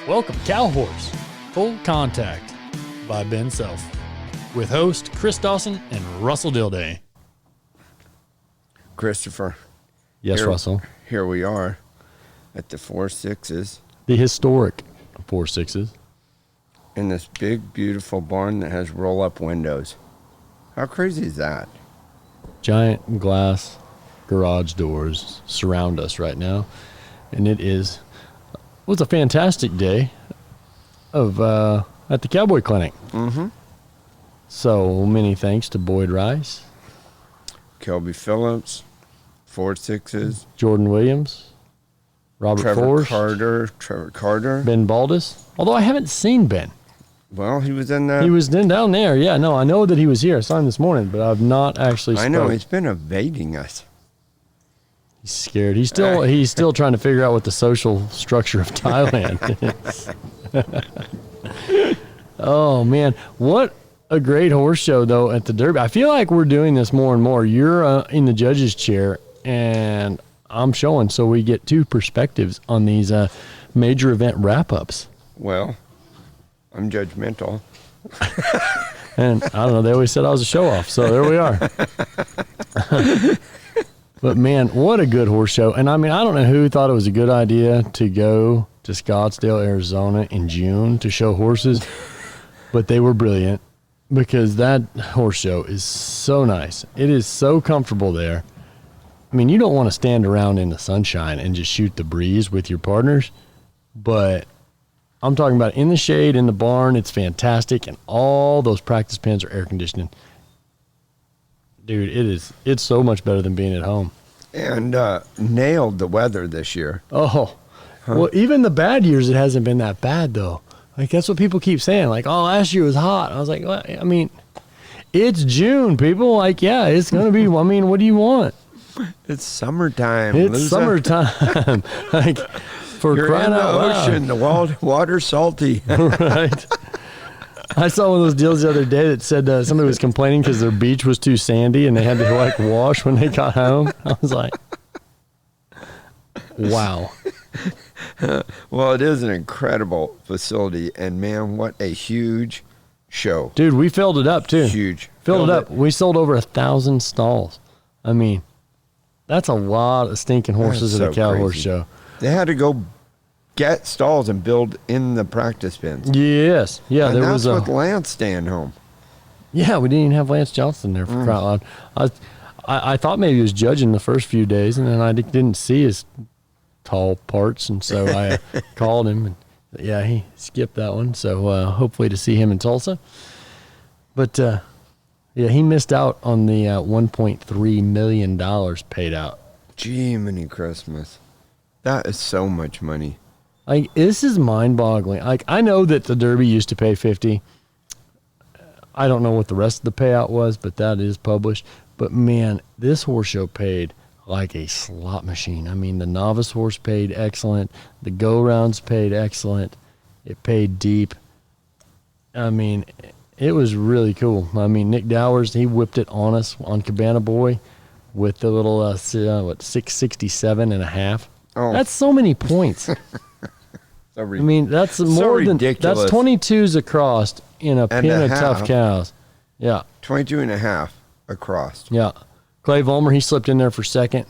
Welcome, Cow Horse, Full Contact by Ben Self, with host Chris Dawson and Russell Dilday. Christopher. Yes, Russell. Here we are at the 4-6s. The historic 4-6s. In this big, beautiful barn that has roll-up windows. How crazy is that? Giant glass garage doors surround us right now, and it was a fantastic day of at the Cowboy Clinic. Mm-hmm. So many thanks to Boyd Rice, Kelby Phillips, 4-6s, Jordan Williams, Robert Trevor Forrest, Carter, Ben Baldus. Although I haven't seen Ben. Well, he was in that. He was down there. Yeah, no, I know that he was here. I saw him this morning, but I've not actually I know, he's been evading us. He's scared. He's still trying to figure out what the social structure of Thailand is. Oh, man. What a great horse show, though, at the Derby. I feel like we're doing this more and more. You're in the judge's chair, and I'm showing, so we get two perspectives on these major event wrap-ups. Well, I'm judgmental. And I don't know, they always said I was a show-off, so there we are. But, man, what a good horse show. And, I mean, I don't know who thought it was a good idea to go to Scottsdale, Arizona in June to show horses, but they were brilliant because that horse show is so nice. It is so comfortable there. I mean, you don't want to stand around in the sunshine and just shoot the breeze with your partners, but I'm talking about in the shade, in the barn. It's fantastic, and all those practice pens are air conditioning. Dude, it's so much better than being at home. And nailed the weather this year. Oh, well, even the bad years, it hasn't been that bad, though. Like, that's what people keep saying. Like, oh, last year was hot. I was like, well, I mean, it's June, people. Like, yeah, it's going to be, I mean, what do you want? It's summertime. It's summertime. Like, for You're crying in the out loud. ocean, the water's salty. Right. I saw one of those deals the other day that said somebody was complaining because their beach was too sandy and they had to like wash when they got home. I was like, wow. Well, it is an incredible facility, and man, what a huge show. Dude, we filled it up too. Huge. Filled it up. We sold over 1,000 stalls. I mean, that's a lot of stinking horses at a cow horse show. They had to go get stalls and build in the practice pens. Yes. Yeah, and there that's was with Lance staying home. Yeah, we didn't even have Lance Johnson there for crying out loud. I thought maybe he was judging the first few days, and then I didn't see his tall parts, and so I called him, and yeah, he skipped that one. So hopefully to see him in Tulsa. But yeah, he missed out on the $1.3 million paid out. Gee, many Christmas. That is so much money. Like, this is mind-boggling. Like, I know that the Derby used to pay $50. I don't know what the rest of the payout was, but that is published. But, man, this horse show paid like a slot machine. I mean, the novice horse paid excellent. The go-rounds paid excellent. It paid deep. I mean, it was really cool. I mean, Nick Dowers, he whipped it on us on Cabana Boy with the little, 667 and a half. Oh. That's so many points. I mean, that's more than ridiculous. That's 22s across in a pen of tough cows. Yeah. 22 and a half across. Yeah. Clay Vollmer, he slipped in there for second.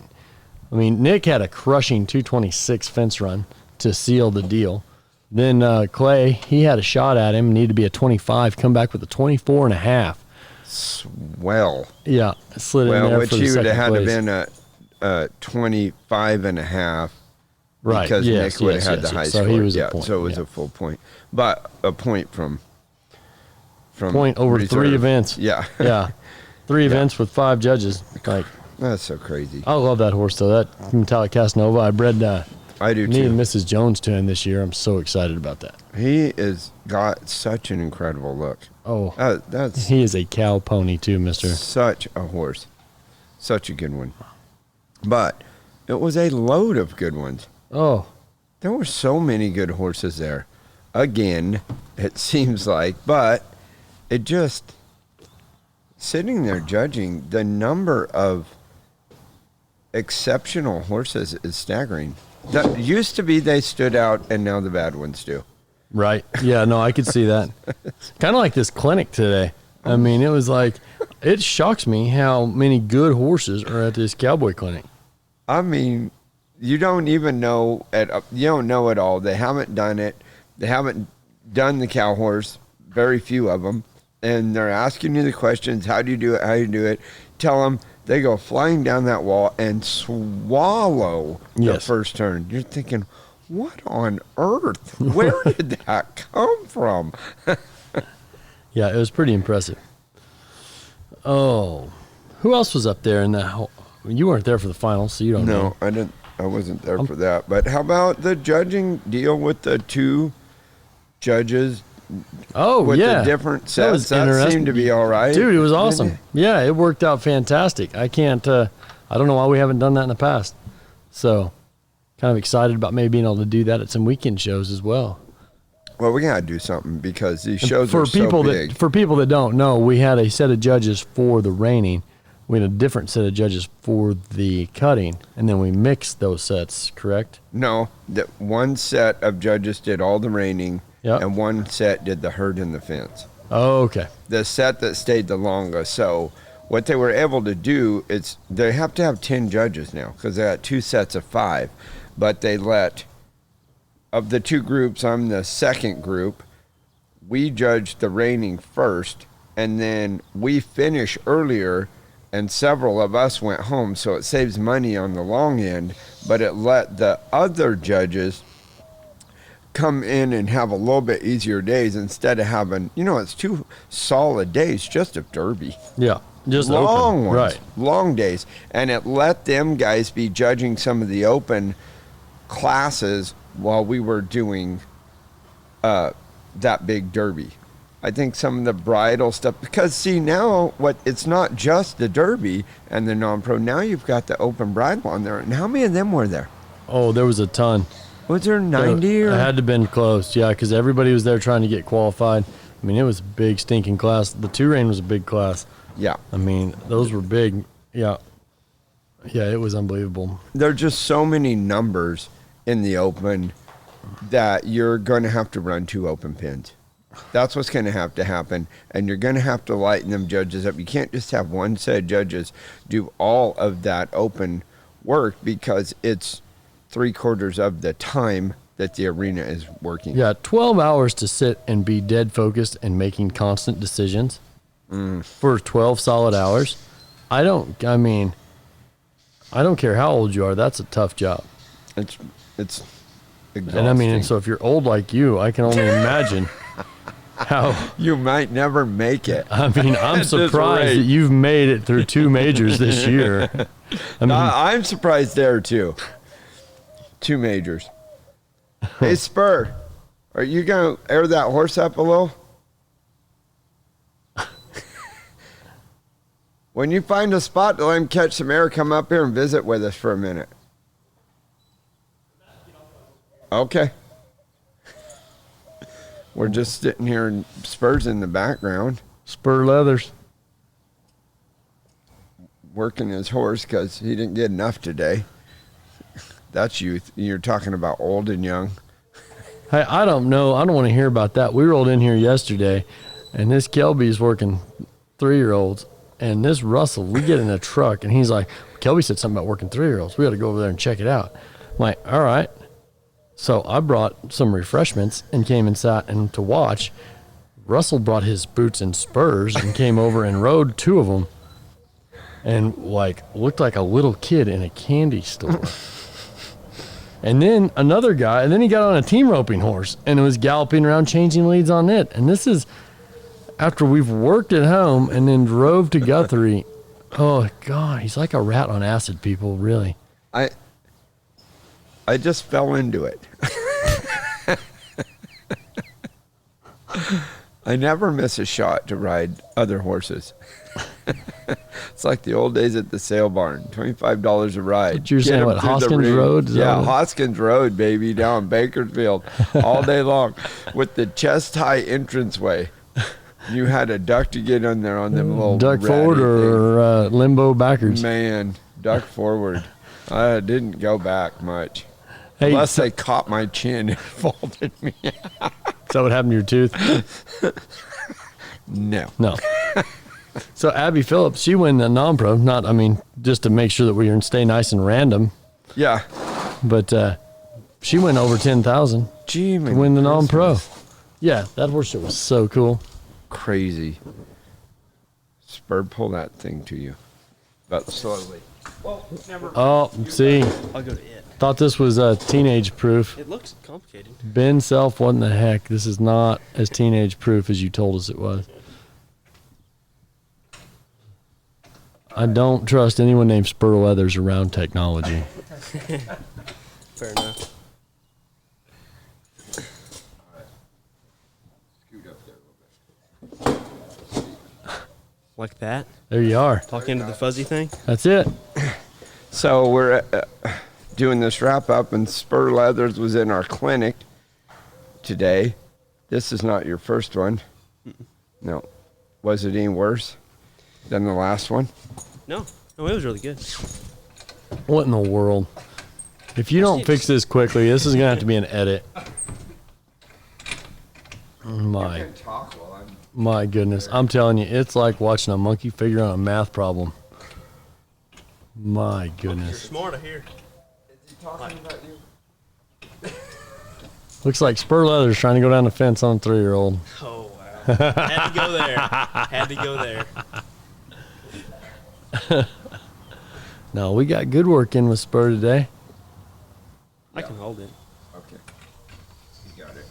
I mean, Nick had a crushing 226 fence run to seal the deal. Then Clay, he had a shot at him, needed to be a 25, come back with a 24 and a half. Swell. Yeah, slid in there which for the he would second have had place. to been a 25 and a half. Right. Because yes, Nick would have yes, had yes, the high yes. score. So he was yeah, a point. so it was a full point. But a point from point over reserve. 3 events. Yeah. Yeah. 3 events with 5 judges. Like, that's so crazy. I love that horse, though. That Metallic Casanova, I bred I do me too. and Mrs. Jones to him this year. I'm so excited about that. He is got such an incredible look. Oh, that's he is a cow pony too, mister. Such a horse. Such a good one. But it was a load of good ones. Oh. There were so many good horses there. Again, it seems like, but it just sitting there judging the number of exceptional horses is staggering. That used to be they stood out, and now the bad ones do. Right. Yeah, no, I could see that. Kind of like this clinic today. I mean, it was like, it shocks me how many good horses are at this cowboy clinic. I mean, you don't even know you don't know it all. They haven't done it. They haven't done the cow horse, very few of them. And they're asking you the questions, how do you do it, how do you do it? Tell them, they go flying down that wall and swallow the first turn. You're thinking, what on earth? Where did that come from? Yeah, it was pretty impressive. Oh, who else was up there in that whole... You weren't there for the final, so you don't know. No, I didn't. I wasn't there for that. But how about the judging deal with the two judges? Oh, with yeah. the different sets. That interesting. Seemed to be all right. Dude, it was awesome. Yeah, it worked out fantastic. I can't... I don't know why we haven't done that in the past. So, kind of excited about maybe being able to do that at some weekend shows as well. Well, we got to do something because these shows for are people so big. For people that don't know, we had a set of judges for the reining. We had a different set of judges for the cutting, and then we mixed those sets, correct? No, that one set of judges did all the reining, and one set did the herd and the fence. Oh, okay. The set that stayed the longest. So what they were able to do is they have to have 10 judges now because they got 2 sets of 5, but they let... Of the 2 groups, I'm the second group. We judged the reining first, and then we finish earlier, and several of us went home, so it saves money on the long end, but it let the other judges come in and have a little bit easier days instead of having, it's 2 solid days just of Derby. Yeah, just long open. ones, right? Long days, and it let them guys be judging some of the open classes while we were doing that big Derby. I think some of the bridal stuff, because see now it's not just the Derby and the non-pro. Now you've got the open bridal on there. And how many of them were there? Oh, there was a ton. Was there 90? It had to have been close, yeah, because everybody was there trying to get qualified. I mean, it was a big stinking class. The 2-rein was a big class. Yeah. I mean, those were big. Yeah. Yeah, it was unbelievable. There are just so many numbers in the open that you're going to have to run 2 open pins. That's what's going to have to happen, and you're going to have to lighten them judges up. You can't just have one set of judges do all of that open work because it's 3/4 of the time that the arena is working. Yeah, 12 hours to sit and be dead focused and making constant decisions for 12 solid hours. I don't care how old you are. That's a tough job. It's exhausting. And I mean, so if you're old like you, I can only imagine how you might never make it. I mean, I'm surprised that you've made it through 2 majors this year. I'm surprised there too. 2 majors. Hey, Spur, are you going to air that horse up a little? When you find a spot to let him catch some air, come up here and visit with us for a minute. Okay. We're just sitting here and Spur's in the background. Spur Leathers. Working his horse because he didn't get enough today. That's youth. You're talking about old and young. Hey, I don't know. I don't want to hear about that. We rolled in here yesterday, and this Kelby's working 3-year-olds, and this Russell, we get in a truck, and he's like, Kelby said something about working 3-year-olds. We got to go over there and check it out. I'm like, all right. So I brought some refreshments and came and sat and to watch. Russell brought his boots and spurs and came over and rode 2 of them and looked like a little kid in a candy store. And then another guy, and then he got on a team roping horse and was galloping around changing leads on it. And this is after we've worked at home and then drove to Guthrie. Oh, God, he's like a rat on acid, people, really. I just fell into it. I never miss a shot to ride other horses. It's like the old days at the sale barn, $25 a ride. What you're saying, what, Hoskins Road? Yeah, Hoskins Road, baby, down Bakersfield all day long with the chest-high entranceway. You had a duck to get in there on them little duck forward or limbo backwards. Man, duck forward. I didn't go back much. Hey, unless they caught my chin and folded me out. that what happened to your tooth? No. No. So Abby Phillips, she won the non-pro. Just to make sure that we stay nice and random. Yeah. But she went over 10,000 Gee, to win the non-pro. Yeah, that horse shit was so cool. Crazy. Spur, pull that thing to you. But slowly. Well, never. Oh, see, I'll go to it. thought this was teenage proof. It looks complicated. Ben Self, what in the heck? This is not as teenage proof as you told us it was. I don't trust anyone named Spur Leathers around technology. Fair enough. Scoot up there a little bit. Like that. There you are. Talk into the fuzzy thing. That's it. So we're doing this wrap up, and Spur Leathers was in our clinic today. This is not your first one. No. Was it any worse than the last one? No, it was really good. What in the world? If you don't fix this quickly, this is going to have to be an edit. My goodness. I'm telling you, it's like watching a monkey figure out a math problem. My You're goodness. smart, I hear. Is he talking about you? Looks like Spur Leathers trying to go down the fence on a 3-year-old. Oh, wow. Had to go there. Had to go there. No, we got good work in with Spur today. I can hold it. Okay. You got it.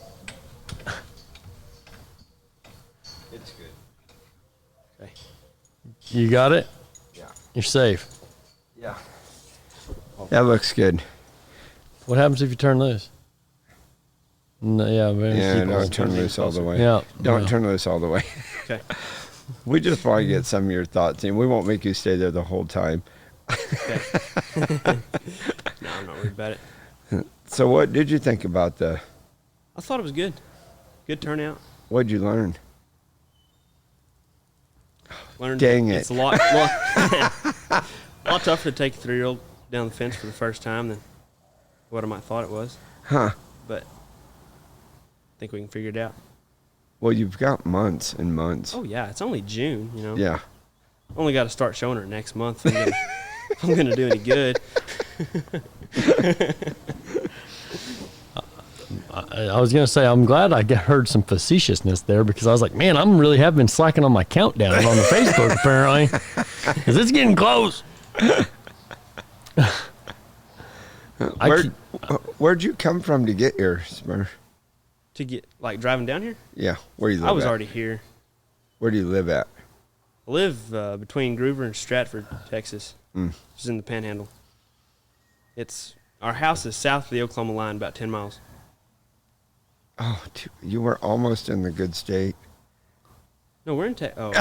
It's good. Okay. You got it? Yeah. You're safe. Yeah. That looks good. What happens if you turn loose? No, yeah, Don't turn loose all the way. Yeah. Don't turn loose all the way. Okay. We just want to get some of your thoughts in. We won't make you stay there the whole time. Okay. No, I'm not worried about it. So what did you think about I thought it was good. Good turnout. what'd you learn? Learned Dang it's it. a lot tougher to take a 3-year-old down the fence for the first time than what I might thought it was. Huh. But I think we can figure it out. Well, you've got months and months. Oh, yeah. It's only June, you know. Yeah. Only got to start showing her next month if I'm going to do any good. I was going to say, I'm glad I heard some facetiousness there because I was like, man, I'm really have been slacking on my countdown on the Facebook apparently because it's getting close. Where'd you come from to get here, Spur? To get, like, driving down here? Yeah, where you live I was at? already here. Where do you live at? I live between Groover and Stratford, Texas. Which is in the Panhandle. Our house is south of the Oklahoma line, about 10 miles. Oh, you were almost in the good state. No, we're in Texas. Oh.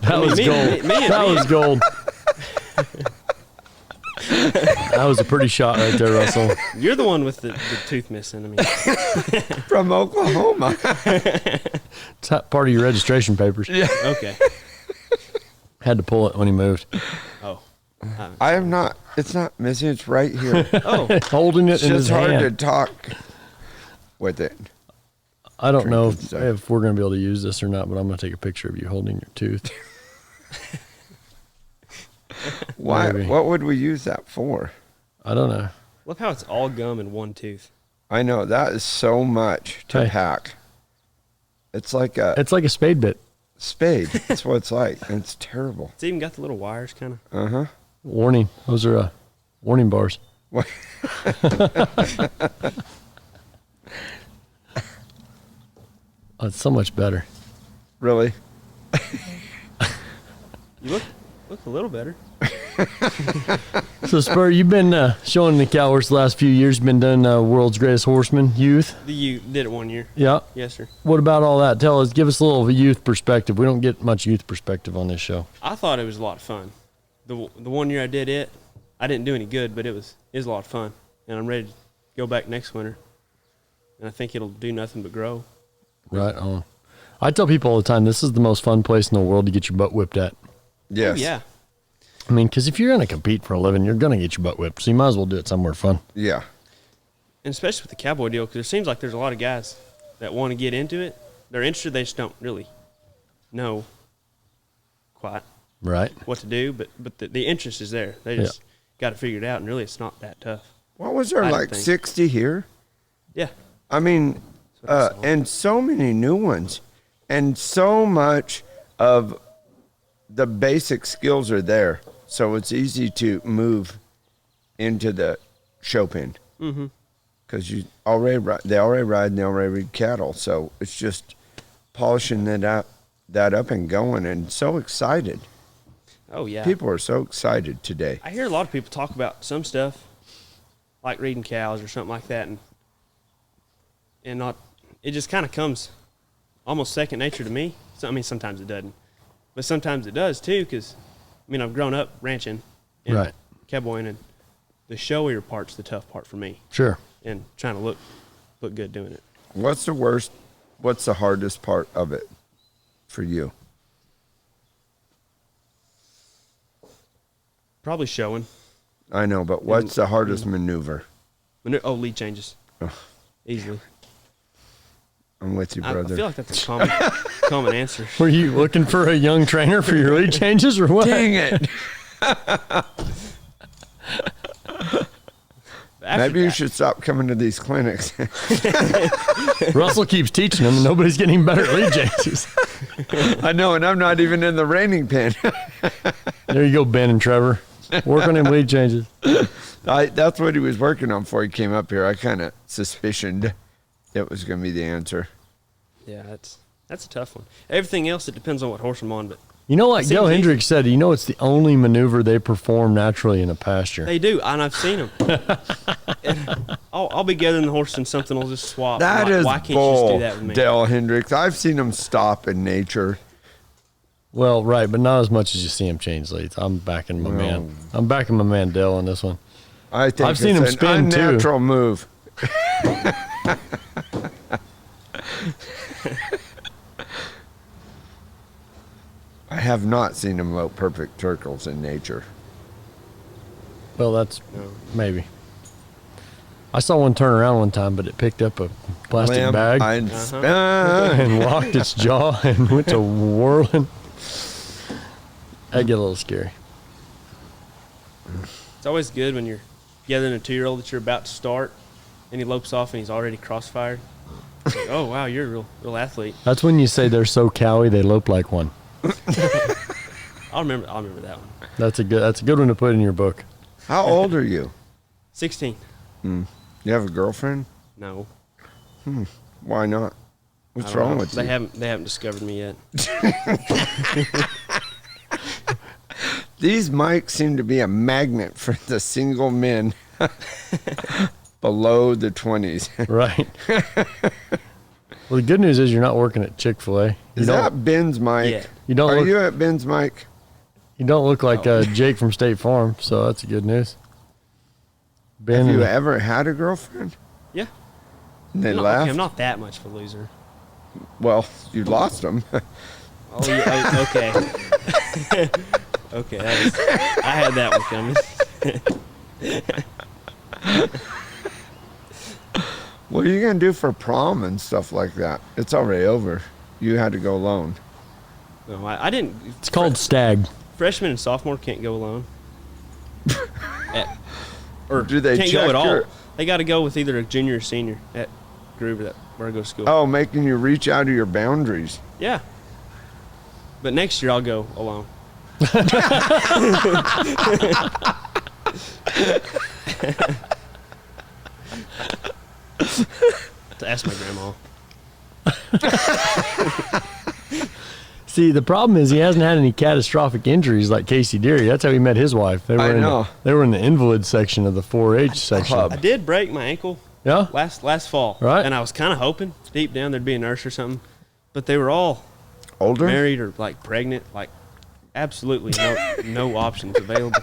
That was gold. That was gold. That was a pretty shot right there, Russell. You're the one with the tooth missing. I mean, From Oklahoma. It's part of your registration papers. Yeah. okay. Had to pull it when he moved. Oh. I am not. It's not missing. It's right here. Oh. Holding it It's in his just hard hand. to talk with it. I don't know Drinking stuff. if we're going to be able to use this or not, but I'm going to take a picture of you holding your tooth. Why? Maybe. What would we use that for? I don't know. Love how it's all gum in one tooth. I know that is so much to Hey. pack. It's like a It's like a spade bit. spade. That's what it's like, and it's terrible. It's even got the little wires, kind of. Uh huh. Warning. Those are warning bars. Oh, it's so much better. Really? You look a little better. So, Spur, you've been showing the cow horse the last few years. You've been doing World's Greatest Horseman youth. You did it 1 year. Yeah. Yes, sir. What about all that? Give us a little youth perspective. We don't get much youth perspective on this show. I thought it was a lot of fun. The 1 year I did it, I didn't do any good, but it was a lot of fun. And I'm ready to go back next winter. And I think it'll do nothing but grow. Right on. I tell people all the time, this is the most fun place in the world to get your butt whipped at. Yes. Oh, yeah. I mean, because if you're going to compete for a living, you're going to get your butt whipped. So you might as well do it somewhere fun. Yeah. and especially with the cowboy deal, because it seems like there's a lot of guys that want to get into it. They're interested, they just don't really know quite Right. what to do, but the interest is there. They just got to figure it out, and really it's not that tough. What was there, I don't like think. 60 here? Yeah. I mean, and so many new ones, and so much of the basic skills are there, so it's easy to move into the show pen. Mm-hmm. Because they already ride and they already read cattle, so it's just polishing that up and going, and so excited. Oh, yeah. People are so excited today. I hear a lot of people talk about some stuff, like reading cows or something like that, and not. It just kind of comes almost second nature to me. So, I mean, sometimes it doesn't, but sometimes it does too. Because I mean, I've grown up ranching and Right. cowboying, and the showier part's the tough part for me, Sure. and trying to look good doing it. What's the worst? What's the hardest part of it for you? Probably showing. I know, but what's the hardest maneuver? Lead changes. Ugh. Easily. I'm with you, I brother. feel like that's a common answer. Were you looking for a young trainer for your lead changes or what? Dang it! Maybe you should stop coming to these clinics. Russell keeps teaching them and nobody's getting better at lead changes. I know, and I'm not even in the reining pen. There you go, Ben and Trevor. Work on them lead changes. That's what he was working on before he came up here. I kind of suspicioned it was going to be the answer. Yeah, that's a tough one. Everything else, it depends on what horse I'm on, but You know, like Seems Dale easy. Hendricks said, you know, it's the only maneuver they perform naturally in a pasture. they do, and I've seen them. I'll be gathering the horse and something will just swap. That why, is why can't you bull, just do that with me? Dale Hendricks. I've seen him stop in nature. Well, right, but not as much as you see him change leads. I'm backing my man. I'm backing my man Dale on this one. I think I've seen him it's spin, an too. unnatural move. I have not seen him lope perfect circles in nature. Well, that's No. maybe. I saw one turn around one time, but it picked up a plastic Lamb, bag and locked its jaw and went to whirling. That'd get a little scary. It's always good when you're gathering a 2-year-old that you're about to start, and he lopes off and he's already crossfired. It's like, oh wow, you're a real athlete. That's when you say they're so cowy they lope like one. I'll remember that one. That's a good one to put in your book. How old are you? 16. You have a girlfriend? No. Why not? I What's don't wrong know. with They you? haven't discovered me yet. These mics seem to be a magnet for the single men below the 20s. Right. Well, the good news is you're not working at Chick-fil-A. Is that Ben's mic? Yeah. You don't Are look, you at Ben's mic? you don't look like Jake from State Farm, so that's good news. Ben, Have you ever had a girlfriend? Yeah. And they I'm not, left? okay, I'm not that much of a loser. Well, you lost them. Oh, yeah, okay. Okay, I had that one coming. What are you going to do for prom and stuff like that? It's already over. You had to go alone. No, I didn't. it's called Stag. Freshman and sophomore can't go alone. Or Do they can't go check at all. your- They got to go with either a junior or senior at Groover, where I go to school. Oh, making you reach out of your boundaries. Yeah. But next year I'll go alone. To ask my grandma. See, the problem is he hasn't had any catastrophic injuries like Casey Deary. That's how he met his wife. They were I know. They were in the invalid section of the 4-H section. Club. I did break my ankle Yeah? last fall. Right. And I was kind of hoping deep down there'd be a nurse or something. But they were all Older? married or like pregnant. Like absolutely no options available.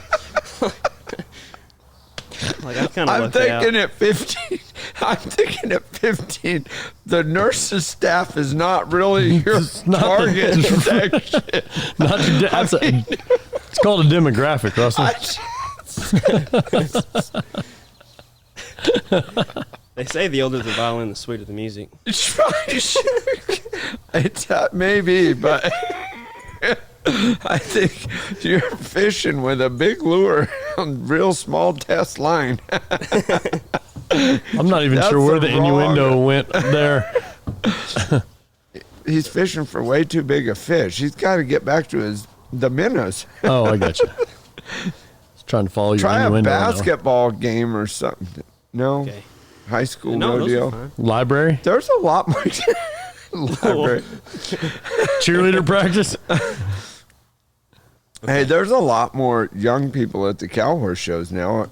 Like I kind of I'm lucked out. thinking at 15. I'm thinking at 15, the nurse's staff is not really your not target section. It's called a demographic, Russell. They say the older the violin, the sweeter the music. It's maybe, but I think you're fishing with a big lure on real small test line. I'm not even That's sure where the wrong- innuendo went there. He's fishing for way too big a fish. He's got to get back to the minnows. Oh, I got you. Just trying to follow your Try a innuendo. now. basketball game or something. No, Okay. high school, No, no those are deal. fine. Library, There's a lot more. Library. cheerleader practice. Hey, there's a lot more young people at the cow horse shows now.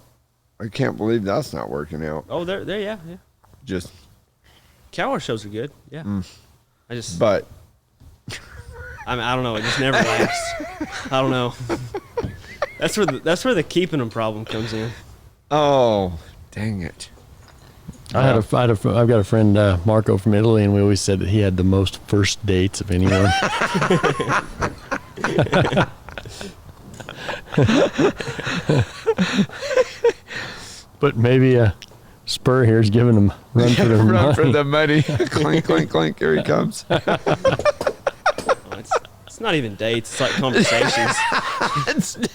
I can't believe that's not working out. Oh, there, yeah. Just, Cow horse shows are good. Yeah. I just, but I don't know. It just never lasts. I don't know. That's where the keeping them problem comes in. oh, dang it. I've got a friend, Marco from Italy, and we always said that he had the most first dates of anyone. But maybe Spur here is giving him run for their Run money. for the money. Clink, clink, clink. Here he comes. Oh, it's not even dates. It's like conversations.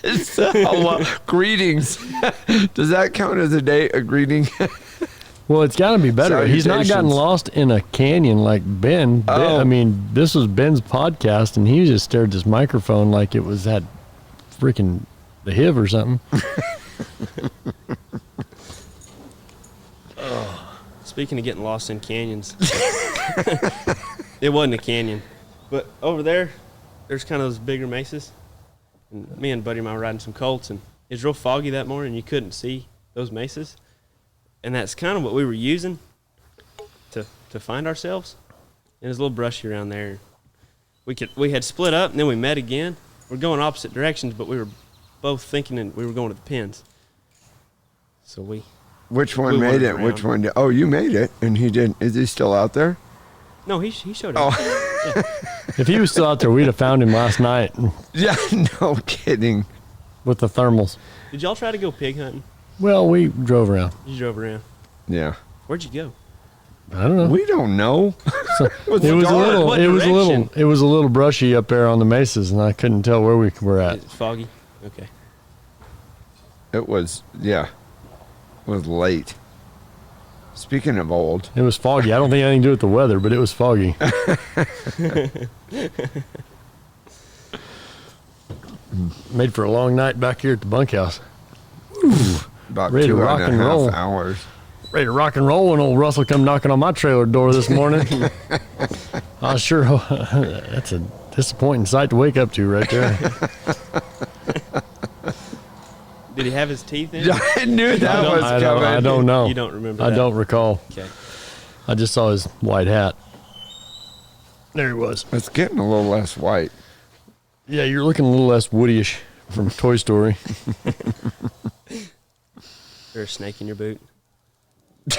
It's a lot. Greetings. Does that count as a date? A greeting? Well, it's got to be better. He's not gotten Salutations. lost in a canyon like Ben. Oh. I mean, this was Ben's podcast, and he just stared at this microphone like it was had freaking the HIV or something. Speaking of getting lost in canyons, it wasn't a canyon, but over there's kind of those bigger mesas. And me and a buddy of mine were riding some colts, and it was real foggy that morning. And you couldn't see those mesas, and that's kind of what we were using to find ourselves. And it was a little brushy around there. We had split up, and then we met again. We're going opposite directions, but we were both thinking, and we were going to the pins. So Which one We made wandered it? Which around. one did? Oh, you made it, and he didn't. Is he still out there? no, he showed up. Oh, If he was still out there, we'd have found him last night yeah. No kidding. with the thermals. Did y'all try to go pig hunting? Well, we drove around. You drove around. Yeah. Where'd you go? I don't know. We don't know. So, It was it was a dark. little. What It was a little. direction? It was a little brushy up there on the mesas, and I couldn't tell where we were at. It's foggy. Okay. It was, yeah. It was late. Speaking of old, It was foggy. I don't think it had anything to do with the weather, but it was foggy. Made for a long night back here at the bunkhouse. about Ready to 2.5 rock and roll. hours. Ready to rock and roll when old Russell come knocking on my trailer door this morning. I was sure that's a disappointing sight to wake up to right there. Did he have his teeth in? I knew that was I coming. don't know. You don't remember I that? don't recall. Okay. I just saw his white hat. There he was. It's getting a little less white. Yeah, you're looking a little less Woody-ish from Toy Story. There's a snake in your boot. It's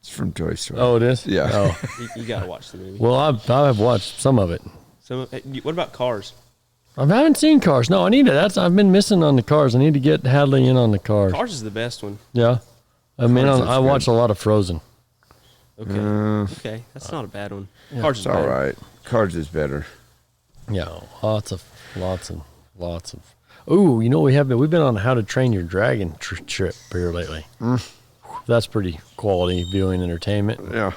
from Toy Story. Oh, it is? Yeah. Oh. You got to watch the movie. Well, I've watched some of it. What about Cars? I haven't seen Cars. No, I need to. I've been missing on the Cars. I need to get Hadley in on the Cars. Cars is the best one. Yeah. I mean, Cars is I watch good. a lot of Frozen. Okay. Okay. That's not a bad one. Cars is It's all bad. right. Cars is better. Yeah, lots of. Ooh, you know we've been on a How to Train Your Dragon trip here lately. That's pretty quality viewing entertainment. Yeah.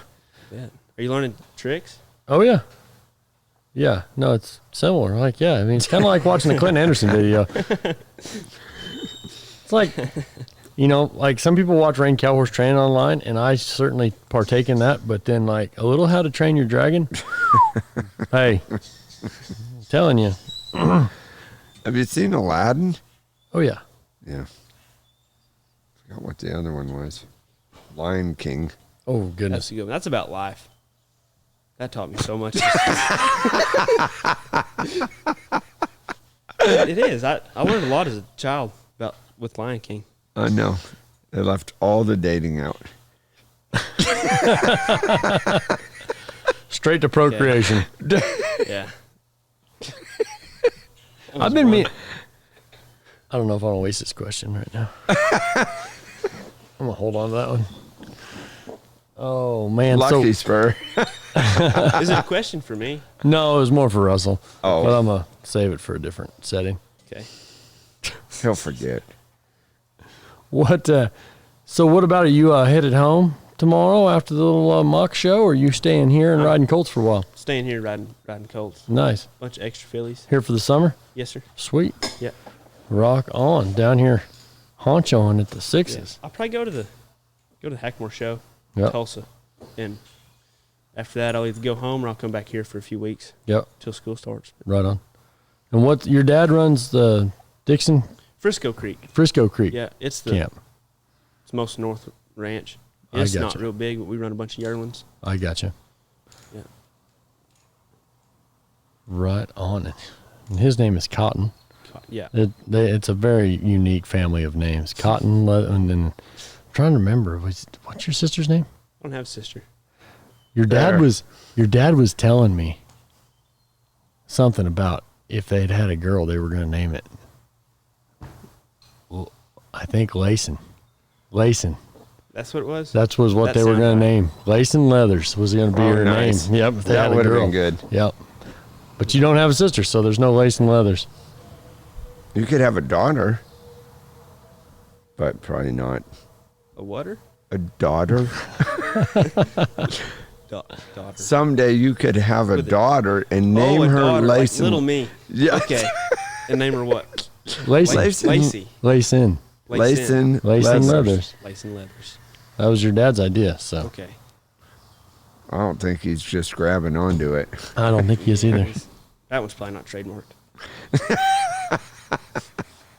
Yeah. Are you learning tricks? Oh yeah, yeah. No, it's similar. Like yeah, I mean it's kind of like watching the Clinton Anderson video. It's like, you know, like some people watch Rain Cow Horse Training online, and I certainly partake in that. But then like a little How to Train Your Dragon. Hey, I'm telling you. Have you seen Aladdin? Oh yeah. Yeah. Forgot what the other one was. Lion King. Oh That's goodness. a good one. That's about life. That taught me so much. It is. I learned a lot as a child with Lion King. I know. They left all the dating out. Straight to procreation. Yeah. I've been I don't know if I want to waste this question right now. I'm gonna hold on to that one. Oh man, Lucky Spur. Is it a question for me? No, it was more for Russell. Oh. But I'm gonna save it for a different setting. Okay. He'll forget. What? So what about, are you headed home tomorrow after the little mock show, or are you staying here and riding colts for a while? Staying here riding colts. Nice. Bunch of extra fillies. Here for the summer? Yes, sir. Sweet. Yeah. Rock on. Down here, honchoing at the sixes. I'll probably go to the Hackmore show, Yep. Tulsa, and after that I'll either go home or I'll come back here for a few weeks Yep. till school starts. Right on. And what, your dad runs the Dixon Frisco Creek. Frisco Creek Yeah, it's the camp. It's most north ranch. I It's gotcha. not real big, but we run a bunch of yearlings. I gotcha. Yeah. Right on. And his name is Cotton. Yeah. It's a very unique family of names. Cotton, and then I'm trying to remember, what's your sister's name? I don't have a sister. Your dad There. was telling me something about if they'd had a girl, they were going to name it. Well, I think Layson. That's what it was? That was what That they were sounds going right. to name. Layson Leathers was going to be Oh, her nice. name. Yep. If they That had a would have girl. been good. Yep. But you don't have a sister, so there's no Layson Leathers. You could have a daughter, but probably not. A water? A daughter? Daughter. Someday you could have a With a- daughter and name a her daughter, like Lacey. little me. Yeah. Okay. And name her what? Lacey. Lacey. Layson. Layson Layson Leathers. Lacing Leathers. That was your dad's idea, so Okay. I don't think he's just grabbing onto it. I don't think he is either. That one's probably not trademarked.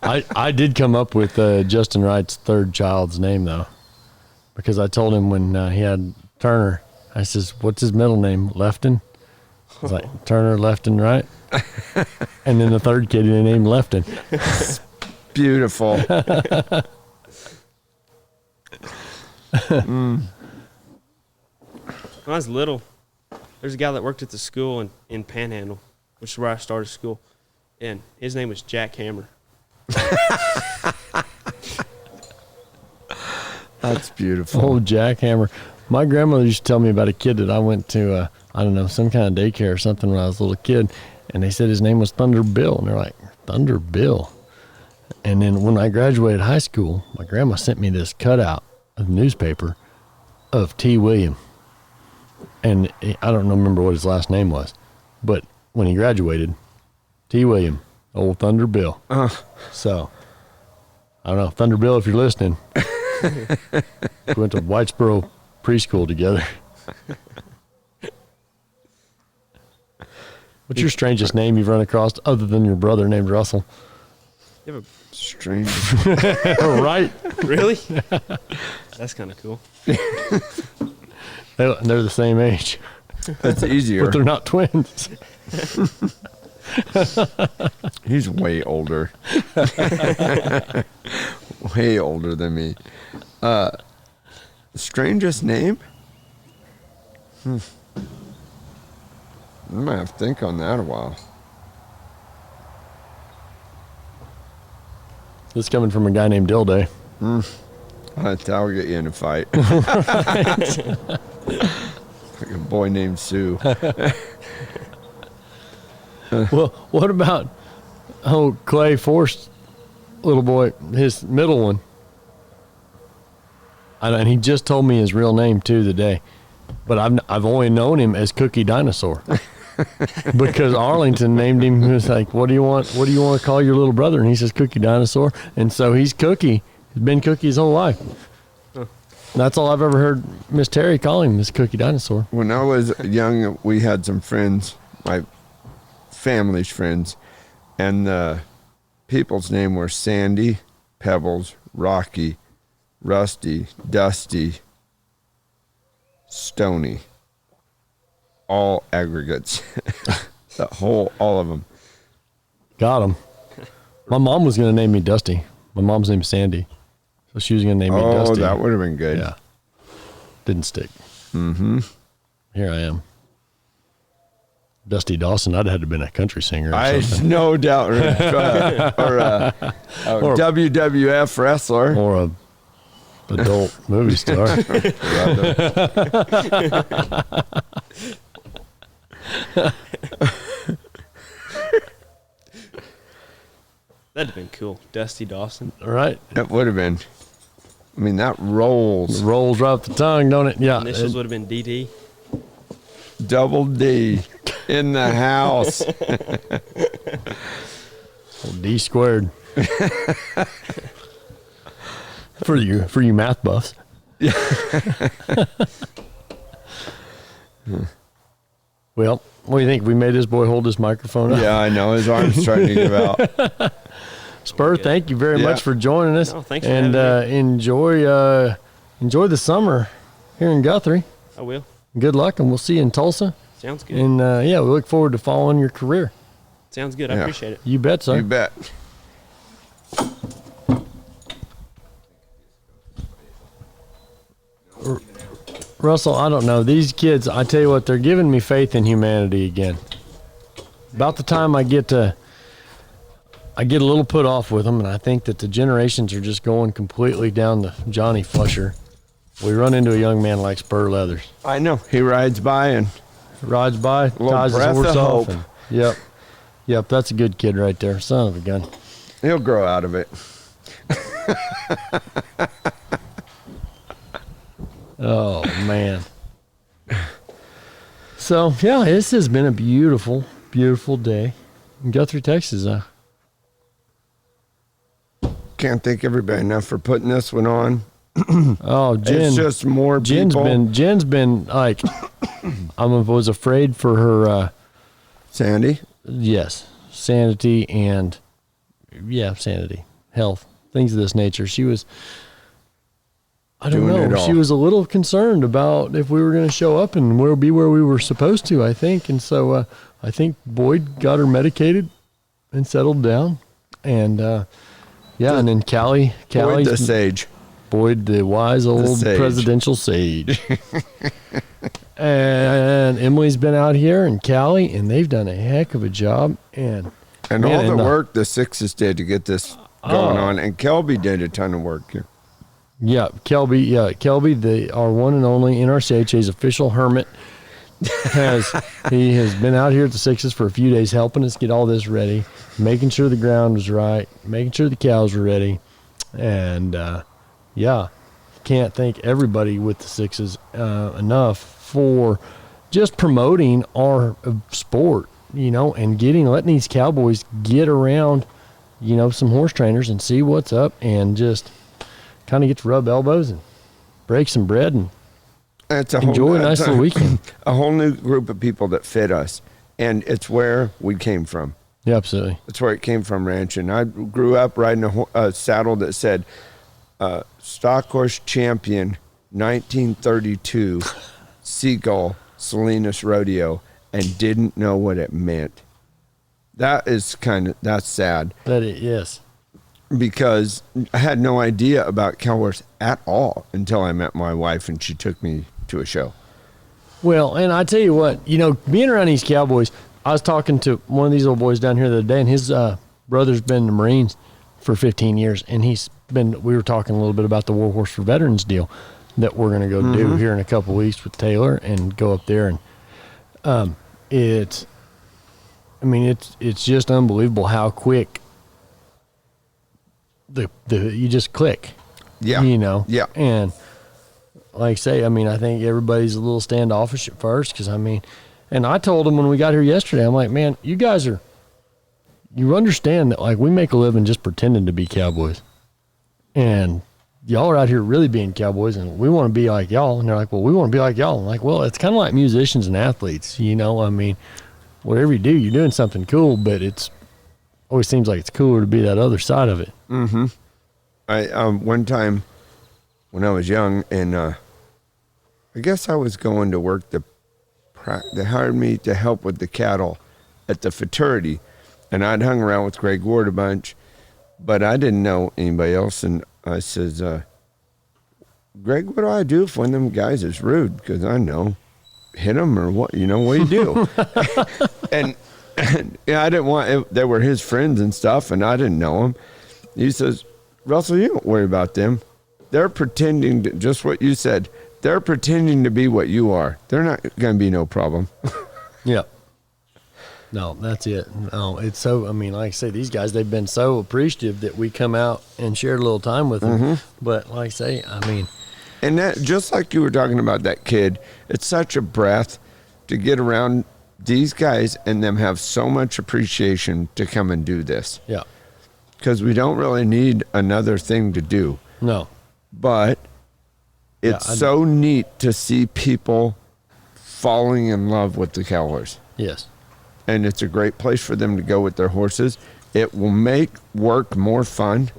I did come up with Justin Wright's third child's name, though, because I told him when he had Turner, I says, what's his middle name? Lefton? I was like, Turner, Lefton, Wright? And then the third kid he named Lefton. Beautiful. When I was little, there's a guy that worked at the school in Panhandle, which is where I started school, and his name was Jack Hammer. That's beautiful. Oh, jackhammer. My grandmother used to tell me about a kid that I went to, I don't know, some kind of daycare or something when I was a little kid, and they said his name was Thunder Bill, and they're like, Thunder Bill? And then when I graduated high school, my grandma sent me this cutout of the newspaper of T. William. And I don't remember what his last name was, but when he graduated, T. William, old Thunder Bill. So, I don't know, Thunder Bill, if you're listening, we went to Whitesboro preschool together. What's your strangest name you've run across other than your brother named Russell? You have Strange. Right? Really? That's kind of cool. They're the same age, That's easier. but they're not twins. He's way older. Way older than me. Strangest name? I might have to think on that a while. This coming from a guy named Dilday. That'll get you in a fight. Like a boy named Sue. Well, what about Clay Forrest's little boy, his middle one? And he just told me his real name too today, but I've only known him as Cookie Dinosaur because Arlington named him. He was like, "What do you want? What do you want to call your little brother?" And he says Cookie Dinosaur, and so he's Cookie. He's been Cookie his whole life. That's all I've ever heard Miss Terry call him is Cookie Dinosaur. When I was young, we had some friends, my family's friends, and the people's name were Sandy, Pebbles, Rocky, Rusty, Dusty, Stony. All aggregates. All of them. Got him. My mom was going to name me Dusty. My mom's name is Sandy. So she was going to name me Oh, Dusty. that would have been good. Yeah. Didn't stick. Mm-hmm. Here I am. Dusty Dawson. I'd had to have been a country singer or I something. no doubt. Or a WWF wrestler. Or a adult movie star. That'd have been cool. Dusty Dawson. Right. That would have been. I mean, that rolls. It rolls right off the tongue, don't it? Yeah. Initials would have been DD. Double D in the house. D squared. for you math buffs. Well, what do you think? We made this boy hold his microphone up. Yeah, I know. His arm's starting to give out. Spur, thank you very much for joining us. No, thanks for and having me. enjoy the summer here in Guthrie. I will. Good luck, and we'll see you in Tulsa. Sounds good. And we look forward to following your career. Sounds good. I Yeah. appreciate it. You bet, sir. You bet. Russell, I don't know. These kids, I tell you what, they're giving me faith in humanity again. About the time I get a little put off with them, and I think that the generations are just going completely down the Johnny Flusher. We run into a young man like Spur Leathers. I know. He rides by and Rides by, little ties his breath horse of off. hope. And, yep, that's a good kid right there. Son of a gun. he'll grow out of it. Oh, man. So, yeah, this has been a beautiful, beautiful day in Guthrie, Texas. Can't thank everybody enough for putting this one on. Oh, Jen. It's just more people. Jen's been like, I was afraid for her, Sandy? yes, sanity and, sanity, health, things of this nature. She was, I don't Doing it know, all. she was a little concerned about if we were going to show up and be where we were supposed to, I think. And so I think Boyd got her medicated and settled down. And, and then Boyd the sage. Boyd, the wise old sage. presidential sage. And Emily's been out here, and Callie, and they've done a heck of a job. And And man, all and the work the Sixes did to get this going Oh. on. And Kelby did a ton of work here. Kelby, our one and only NRCHA's official hermit, he has been out here at the Sixes for a few days, helping us get all this ready, making sure the ground was right, making sure the cows were ready, and can't thank everybody with the Sixes enough for just promoting our sport, and letting these cowboys get around, some horse trainers and see what's up, and just kind of get to rub elbows and break some bread and It's a enjoy a nice it's little weekend. A whole new group of people that fit us. And it's where we came from. Yeah, absolutely. That's where it came from, ranching. I grew up riding a saddle that said Stock Horse Champion 1932 Seagull Salinas Rodeo and didn't know what it meant. That's sad Yes. because I had no idea about cow horse at all until I met my wife and she took me to a show. Well, and I tell you what, being around these cowboys, I was talking to one of these old boys down here the other day, and his brother's been in the Marines for 15 years, and we were talking a little bit about the War Horse for Veterans deal that we're going to go do here in a couple weeks with Taylor and go up there. And it's just unbelievable how quick you just click. Yeah. Yeah. And like I say, I think everybody's a little standoffish at first because, and I told them when we got here yesterday, I'm like, man, you guys you understand that, like, we make a living just pretending to be cowboys. And y'all are out here really being cowboys, and we want to be like y'all. And they're like, well, we want to be like y'all. I'm like, well, it's kind of like musicians and athletes, whatever you do, you're doing something cool, but it's always seems like it's cooler to be that other side of it. Mm-hmm. I one time when I was young, and I guess I was going to work they hired me to help with the cattle at the Futurity, and I'd hung around with Greg Ward a bunch, but I didn't know anybody else, and I says, Greg, what do I do if one of them guys is rude? Because I know, hit him or what? What do you do? and I didn't want. They were his friends and stuff, and I didn't know him. He says, Russell, you don't worry about them. they're pretending to, just what you said, they're pretending to be what you are. They're not going to be no problem. Yeah. No, that's it. No, it's so, I mean, like I say, these guys, they've been so appreciative that we come out and shared a little time with them. But like I say, I mean. And that, just like you were talking about that kid, it's such a breath to get around these guys and them have so much appreciation to come and do this. Yeah. Because we don't really need another thing to do. No. But it's so neat to see people falling in love with the cow horse. Yes. And it's a great place for them to go with their horses. It will make work more fun.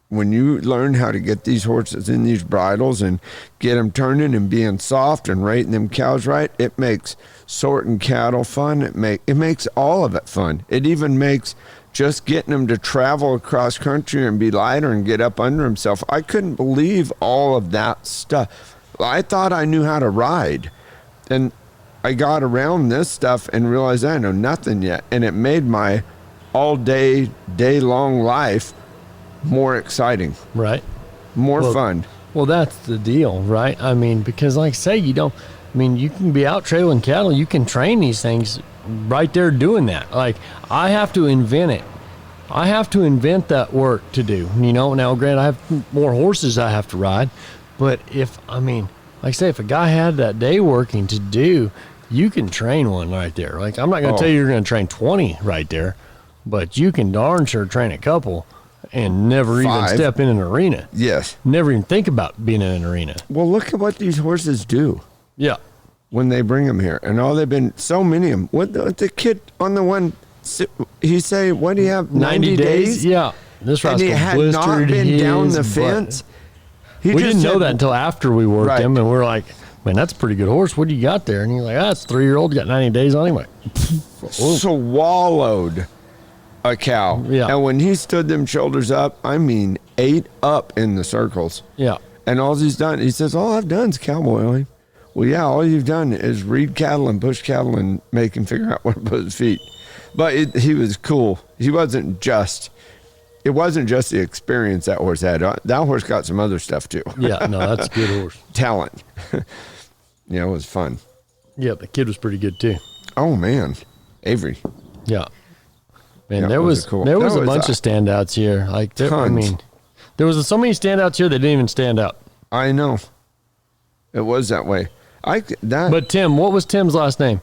When you learn how to get these horses in these bridles and get them turning and being soft and rating them cows right, it makes sorting cattle fun. It makes all of it fun. It even makes just getting them to travel across country and be lighter and get up under himself. I couldn't believe all of that stuff. I thought I knew how to ride. And I got around this stuff and realized I know nothing yet. And it made my all-day, day-long life more exciting. Right. More fun. Well, that's the deal, right? I mean, because like I say, you can be out trailing cattle. You can train these things right there doing that. Like, I have to invent it. I have to invent that work to do. Now, granted, I have more horses I have to ride. But like I say, if a guy had that day working to do, you can train one right there. Like, I'm not going to tell you you're going to train 20 right there, but you can darn sure train a couple and never even step in an arena. Yes. Never even think about being in an arena. Well, look at what these horses do. Yeah. When they bring them here. And they've been, so many of them. What the kid on the one, he say, what do you have, 90 days? Yeah. This and he had not been down the fence. We didn't know that until after we worked him, and we're like, man, that's a pretty good horse. What do you got there? And he's like, it's a 3-year-old, got 90 days on him. Like, swallowed a cow. Yeah. And when he stood them shoulders up, ate up in the circles. Yeah. And all he's done, he says, all I've done is cowboy oil. Well, yeah, all you've done is read cattle and push cattle and make him figure out where to put his feet. But he was cool. It wasn't just the experience that horse had. That horse got some other stuff too. Yeah, no, that's a good horse. Talent. It was fun. Yeah, the kid was pretty good too. Oh man, Avery. Yeah, man, Yeah, there was cool. a bunch of standouts here. Like, there was so many standouts here that didn't even stand out. I know. It was that way. But Tim, what was Tim's last name?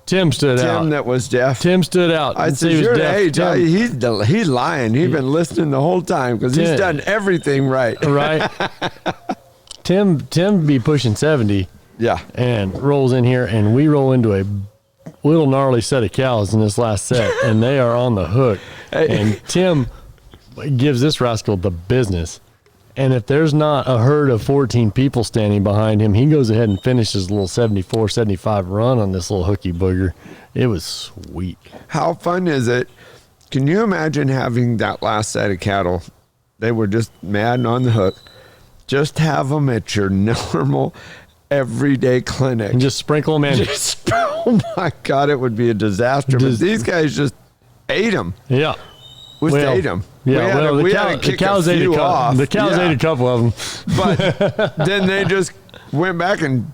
Tim stood out. Tim that was deaf. Tim stood out. I said, he's lying. He's been listening the whole time because he's done everything right. Right. Tim be pushing 70. Yeah. And rolls in here, and we roll into a little gnarly set of cows in this last set, and they are on the hook. And Tim gives this rascal the business. And if there's not a herd of 14 people standing behind him, he goes ahead and finishes a little 74, 75 run on this little hooky booger. It was sweet. How fun is it? Can you imagine having that last set of cattle? They were just mad and on the hook. Just have them at your normal, everyday clinic. And just sprinkle them in. Oh, my God, it would be a disaster. But these guys just ate them. Yeah. Ate them. Yeah, the cows ate a couple. Off. The cows ate a couple of them. But then they just went back and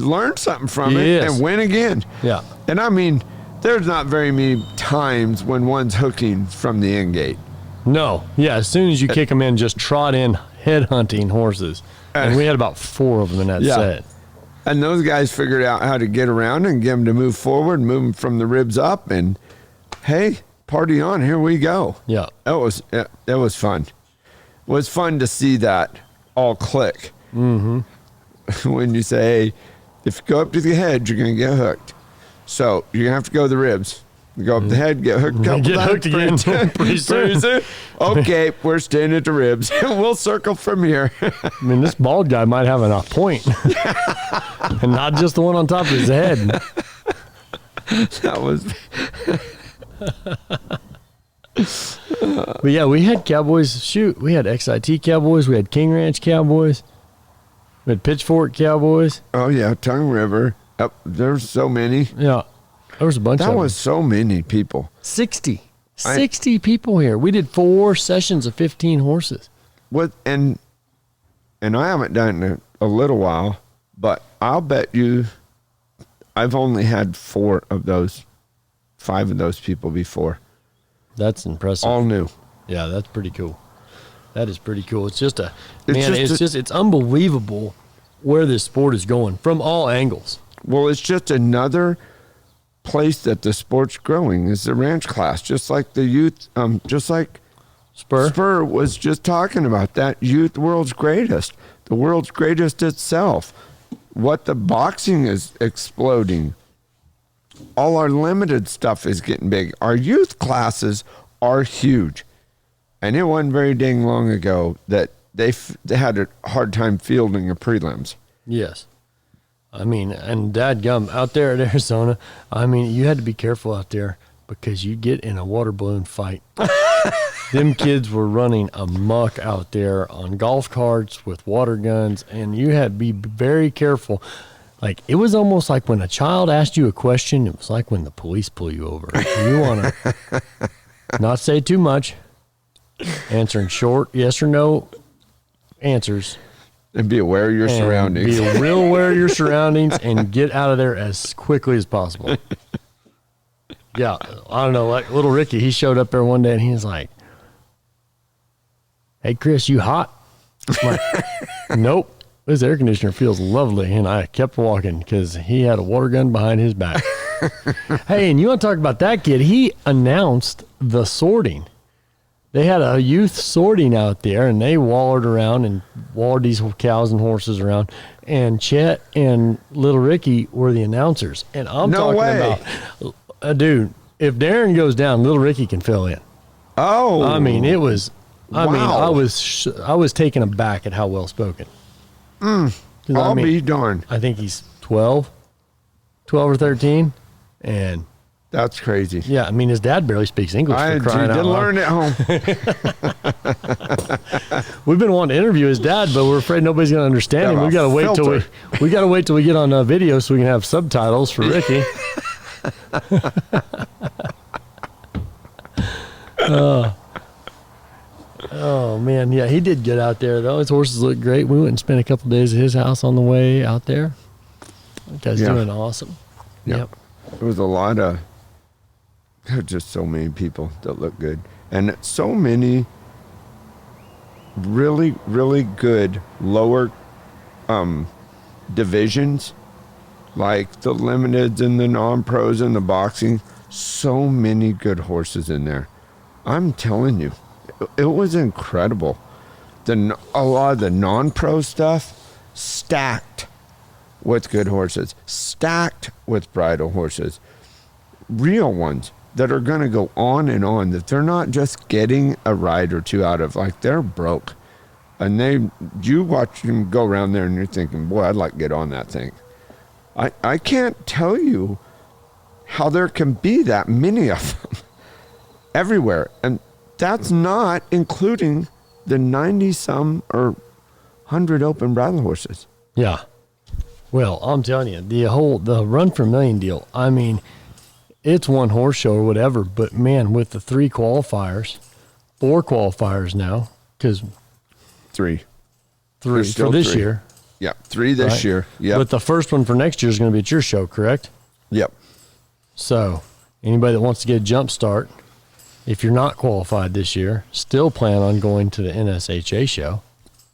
learned something from it and went again. Yeah. And there's not very many times when one's hooking from the end gate. No. Yeah, as soon as you kick them in, just trot in head hunting horses. And we had about 4 of them in that set. And those guys figured out how to get around and get them to move forward, move them from the ribs up, and hey, party on, here we go. Yeah. That was fun. It was fun to see that all click. Mm-hmm. When you say, hey, if you go up to the head, you're going to get hooked. So you're going to have to go to the ribs. You go up the head, get hooked. Get hooked again pretty soon. Okay, we're staying at the ribs. We'll circle from here. This bald guy might have a point. And not just the one on top of his head. That was... But yeah, we had cowboys. We had XIT cowboys. We had King Ranch cowboys. We had Pitchfork cowboys. Oh yeah, Tongue River. There's so many. Yeah, there was a bunch. That was so many people. 60 people here. We did 4 sessions of 15 horses. and I haven't done it in a little while, but I'll bet you I've only had 5 of those people before. That's impressive. All new. Yeah, that's pretty cool. That is pretty cool. It's it's unbelievable where this sport is going from all angles. Well, it's just another place that the sport's growing is the ranch class, just like the youth, just like Spur was just talking about, that youth world's greatest, the world's greatest itself. What the boxing is exploding. All our limited stuff is getting big. Our youth classes are huge. And it wasn't very dang long ago that they had a hard time fielding the prelims. Yes. I mean, and dadgum, out there at Arizona, I mean, you had to be careful out there because you get in a water balloon fight. Them kids were running amok out there on golf carts with water guns, and you had to be very careful. Like, it was almost like when a child asked you a question, it was like when the police pull you over. You want to not say too much, answering short yes or no answers. And be aware of your surroundings. Be real aware of your surroundings and get out of there as quickly as possible. Yeah, I don't know, like little Ricky, he showed up there one day and he was like, "Hey, Chris, you hot?" I'm like, "Nope. This air conditioner feels lovely." And I kept walking because he had a water gun behind his back. Hey, and you want to talk about that kid? He announced the sorting. They had a youth sorting out there, and they walled these cows and horses around. And Chet and little Ricky were the announcers. And I'm talking about, dude, if Darren goes down, little Ricky can fill in. Oh, I mean, it was. Wow. I was taken aback at how well spoken. I'll be darned. I think he's 12 or 13, and that's crazy. yeah, I mean, his dad barely speaks English. For crying out loud. Learn at home. We've been wanting to interview his dad, but we're afraid nobody's going to understand him. We got to wait till we get on video so we can have subtitles for Ricky. Oh man, yeah, he did get out there though. His horses look great. We went and spent a couple days at his house on the way out there. That guy's doing awesome. Yeah. Yep. There was there are just so many people that look good. And so many really, really good lower divisions, like the limiteds and the non-pros and the boxing. So many good horses in there. I'm telling you, it was incredible. A lot of the non-pro stuff stacked with good horses, stacked with bridle horses, real ones that are going to go on and on, that they're not just getting a ride or two out of, like they're broke. And you watch them go around there and you're thinking, boy, I'd like to get on that thing. I can't tell you how there can be that many of them everywhere. And that's not including the 90-some or 100 open bridle horses. Yeah. Well, I'm telling you, the Run for a Million deal, I mean, it's one horse show or whatever, but man, with the 4 qualifiers now, because 3 for this year. Yeah, 3 this year. Yeah. But the first one for next year is going to be at your show, correct? Yep. So anybody that wants to get a jump start, if you're not qualified this year, still plan on going to the NSHA show.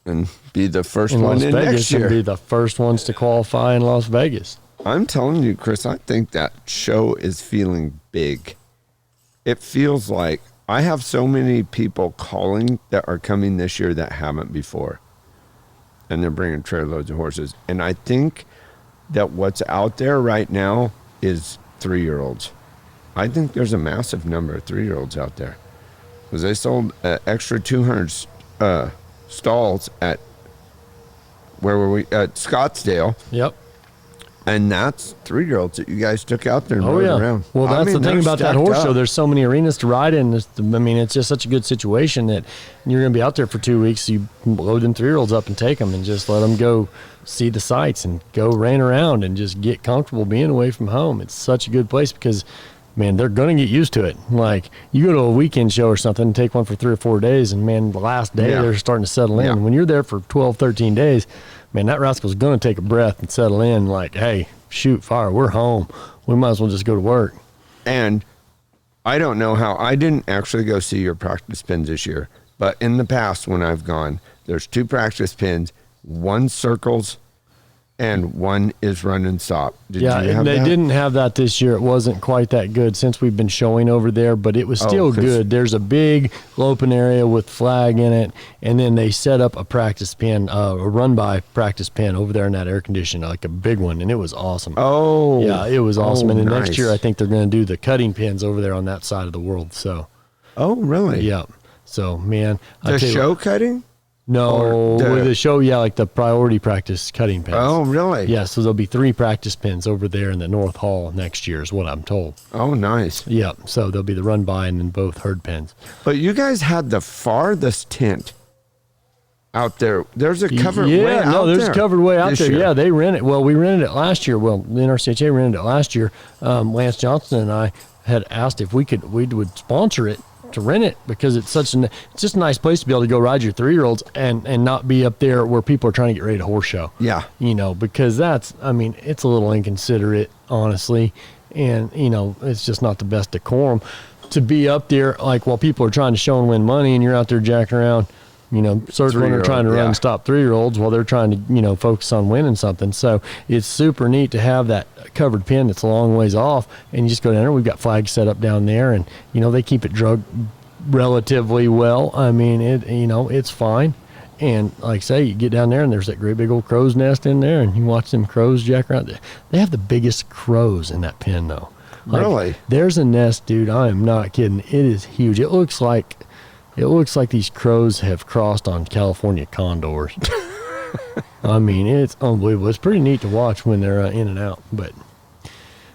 And be the first in one Las in Vegas next year. And be the first ones to qualify in Las Vegas. I'm telling you, Chris, I think that show is feeling big. It feels like I have so many people calling that are coming this year that haven't before. And they're bringing trailer loads of horses. And I think that what's out there right now is 3-year-olds. I think there's a massive number of 3-year-olds out there. Because they sold extra 200 stalls at, where were we? At Scottsdale. Yep. And that's 3-year-olds that you guys took out there and rode around. Well, that's the thing about that horse show. There's so many arenas to ride in. It's just such a good situation that you're going to be out there for 2 weeks. You load them 3-year-olds up and take them and just let them go see the sights and go rein around and just get comfortable being away from home. It's such a good place because man, they're going to get used to it. Like, you go to a weekend show or something and take one for 3 or 4 days, and, man, the last day they're starting to settle in. Yeah. When you're there for 12, 13 days, man, that rascal's going to take a breath and settle in like, hey, shoot, fire, we're home. We might as well just go to work. And I don't know how. I didn't actually go see your practice pins this year, but in the past when I've gone, there's 2 practice pins, 1 circles, and 1 is run and stop. Did you have they that? didn't have that this year. It wasn't quite that good since we've been showing over there, but it was still good. There's a big open area with flag in it, and then they set up a practice pin, a run-by practice pin over there in that air conditioner, like a big one, and it was awesome. Oh. Yeah, it was awesome. And then nice. next year, I think they're going to do the cutting pins over there on that side of the world. So, Oh, really? yeah. So, man. The show cutting? No, with the show, like the priority practice cutting pins. Oh, really? Yeah, so there'll be 3 practice pins over there in the North Hall next year is what I'm told. Oh, nice. Yeah, so there'll be the run by and then both herd pins. But you guys had the farthest tent out there. There's a covered way out there. No, there's a covered way out there. Year. Yeah, they rent it. Well, we rented it last year. Well, the NRCHA rented it last year. Lance Johnson and I had asked if we would sponsor it to rent it, because it's it's just a nice place to be able to go ride your 3-year-olds and not be up there where people are trying to get ready to horse show. Yeah. Because it's a little inconsiderate, honestly. And, it's just not the best decorum to be up there, like, while people are trying to show and win money, and you're out there jacking around, circling or trying to run and stop 3-year-olds while they're trying to, focus on winning something. So it's super neat to have that covered pin that's a long ways off, and you just go down there. We've got flags set up down there, and, they keep it drugged relatively well. It's fine. And like I say, you get down there and there's that great big old crow's nest in there, and you watch them crows jack around. They have the biggest crows in that pen, though. Really? There's a nest, dude. I am not kidding. It is huge. It looks like these crows have crossed on California condors. It's unbelievable. It's pretty neat to watch when they're in and out. But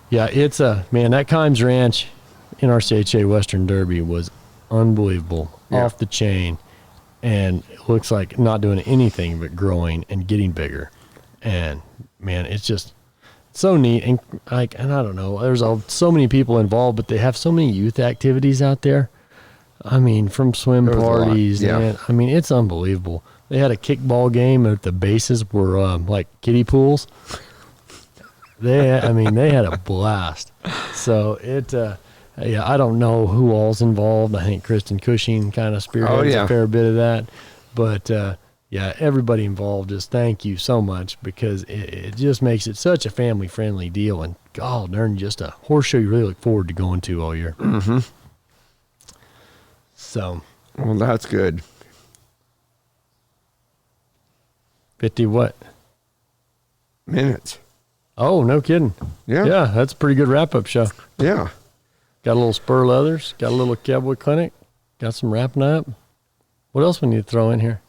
yeah, it's that Kimes Ranch NRCHA Western Derby was unbelievable, off the chain, and it looks like not doing anything but growing and getting bigger. And man, it's just so neat. And I don't know, there's so many people involved, but they have so many youth activities out there. From swim parties, and it's unbelievable. They had a kickball game at the bases were like kiddie pools. They had a blast. So I don't know who all's involved. I think Kristen Cushing kind of spearheads a fair bit of that. But everybody involved, just thank you so much, because it just makes it such a family-friendly deal. And God darn, just a horse show you really look forward to going to all year. Mm-hmm. So. Well, that's good. 50 what? Minutes. Oh, no kidding. Yeah. Yeah, that's a pretty good wrap-up show. Yeah. Got a little Spur Leathers, got a little Cowboy Clinic, got some wrapping up. What else we need to throw in here?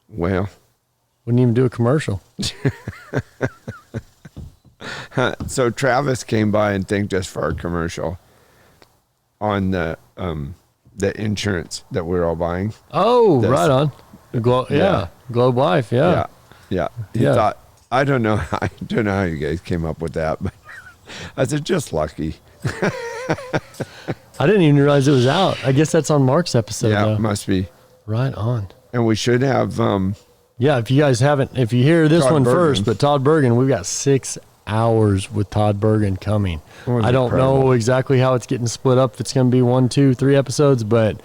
Well. Wouldn't even do a commercial. So Travis came by and thanked us for our commercial on the insurance that we're all buying. Oh, right on. Globe Life, Yeah. He thought, I don't know how you guys came up with that, but I said, just lucky. I didn't even realize it was out. I guess that's on Mark's episode. Yeah, though. it must be. Right on. And we should have if you guys if you hear this Todd one Bergen. first, but Todd Bergen, we've got 6 hours with Todd Bergen coming. I don't know exactly how it's getting split up. If it's going to be 1, 2, 3 episodes, but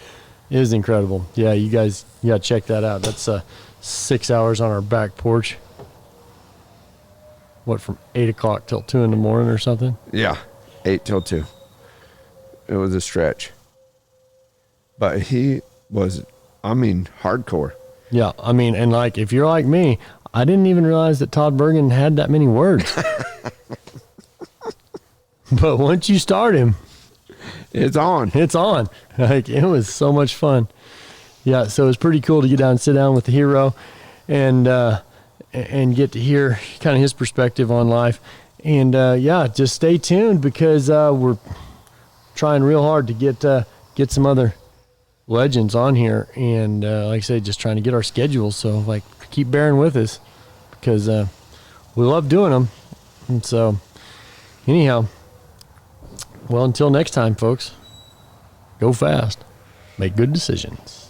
it is incredible. Yeah, you guys, check that out. That's 6 hours on our back porch. What, from 8 o'clock till 2 in the morning or something? Yeah, 8 till 2. It was a stretch. But he was, hardcore. Yeah, and like, if you're like me, I didn't even realize that Todd Bergen had that many words. But once you start him, it's on. It's on. Like, it was so much fun. Yeah, so it was pretty cool to get down and sit down with the hero and get to hear kind of his perspective on life. And just stay tuned, because we're trying real hard to get some other legends on here, and like I say, just trying to get our schedules. So keep bearing with us, because we love doing them. And so anyhow, Well, until next time, folks, go fast. Make good decisions.